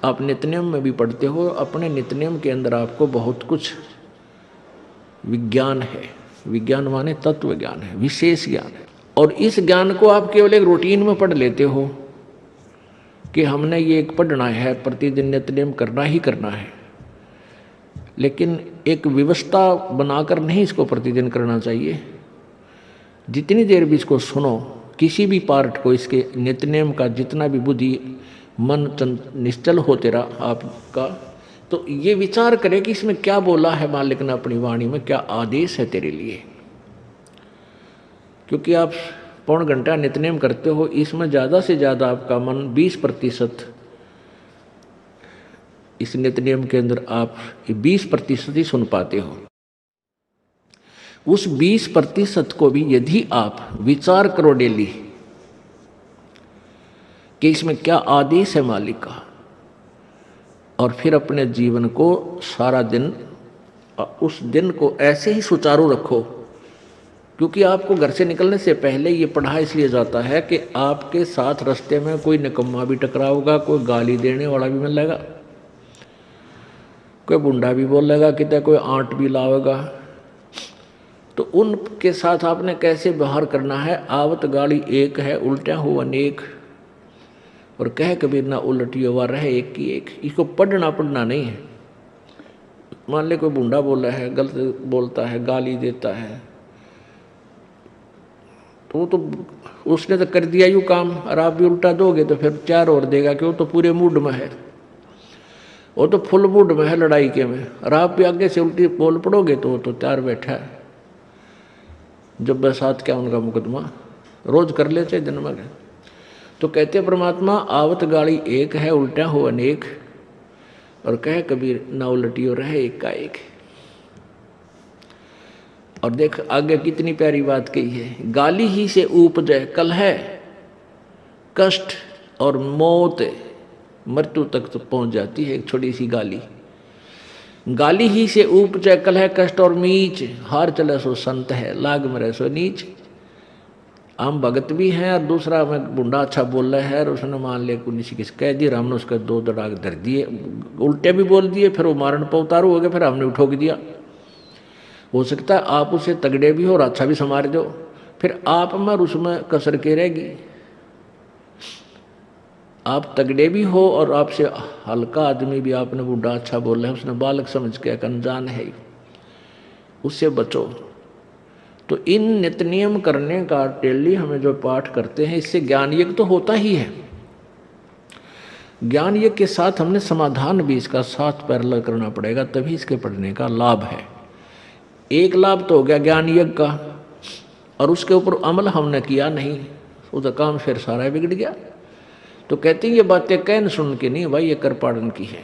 आप नित्यनेम में भी पढ़ते हो, अपने नित्यनेम के अंदर आपको बहुत कुछ विज्ञान है। विज्ञान माने तत्व ज्ञान है, विशेष ज्ञान है। और इस ज्ञान को आप केवल एक रूटीन में पढ़ लेते हो कि हमने ये एक पढ़ना है, प्रतिदिन नित्यनेम करना ही करना है, लेकिन एक व्यवस्था बनाकर नहीं इसको प्रतिदिन करना चाहिए। जितनी देर भी इसको सुनो, किसी भी पार्ट को, इसके नित्यनेम का जितना भी बुद्धि मन निश्चल होते रहा आपका, तो ये विचार करे कि इसमें क्या बोला है मालिक ने अपनी वाणी में, क्या आदेश है तेरे लिए। क्योंकि आप पौन घंटा नित्यनेम करते हो, इसमें ज़्यादा से ज़्यादा आपका मन 20% इस नित्यनेम के अंदर आप 20% ही सुन पाते हो। उस 20% को भी यदि आप विचार करो डेली कि इसमें क्या आदेश है मालिक का, और फिर अपने जीवन को सारा दिन, उस दिन को ऐसे ही सुचारू रखो। क्योंकि आपको घर से निकलने से पहले ये पढ़ा इसलिए जाता है कि आपके साथ रास्ते में कोई निकम्मा भी टकराओगा, कोई गाली देने वाला भी मिलेगा, कोई बुंडा भी बोलेगा, कितना कोई आंट भी लावेगा, तो उनके साथ आपने कैसे व्यवहार करना है। आवत गाली एक है, उल्टा हो अनेक, और कह कबीर ना उलटियो वा रहे एक की एक। इसको पढ़ना नहीं है। मान ले कोई बुंडा बोला है, गलत बोलता है, गाली देता है, तो उसने तो कर दिया यूँ काम, और आप भी उल्टा दोगे तो फिर 4 और देगा कि वो तो पूरे मूड में है, वो तो फुल मूड में है लड़ाई के में, और आप भी आगे से उल्टी बोल पड़ोगे तो वो तो 4 बैठा है। जब बरसात क्या उनका मुकदमा रोज कर लेते दिन में। तो कहते परमात्मा आवत गाड़ी एक है, उल्टा हो अनेक, और कह कबीर ना उलटियो रहे एक का एक। और देख आगे कितनी प्यारी बात कही है, गाली ही से उपजे कलह, कष्ट और मौत, मृत्यु तक तो पहुंच जाती है एक छोटी सी गाली। गाली ही से उपजे कलह, कष्ट और मीच, हार चले सो संत है, लाग मरे सो नीच। हम भगत भी हैं, और दूसरा में बुंडा अच्छा बोल रहा है, और उसने मान लिया किसी किस कह दिया, हमने उसका 2 दड़ाक धर दिए, उल्टे भी बोल दिए, फिर वो मारण पर उतारू हो गए, फिर हमने उठोक दिया। हो सकता है आप उसे तगड़े भी हो और अच्छा भी संवार दो, फिर आप में उसमें कसर के रहेगी। आप तगड़े भी हो और आपसे हल्का आदमी भी आपने बुढ़ा अच्छा बोला है, उसने बालक समझ के अनजान है, उससे बचो। तो इन नित्य नियम करने का डेली हमें जो पाठ करते हैं, इससे ज्ञान यज्ञ तो होता ही है। ज्ञान यज्ञ के साथ हमने समाधान भी इसका साथ पैरेलल करना पड़ेगा, तभी इसके पढ़ने का लाभ है। एक लाभ तो हो गया ज्ञान यज्ञ का, और उसके ऊपर अमल हमने किया नहीं, उसका काम फिर सारा बिगड़ गया। तो कहते हैं ये बातें कहन सुन के नहीं भाई, ये कर पाड़न की है।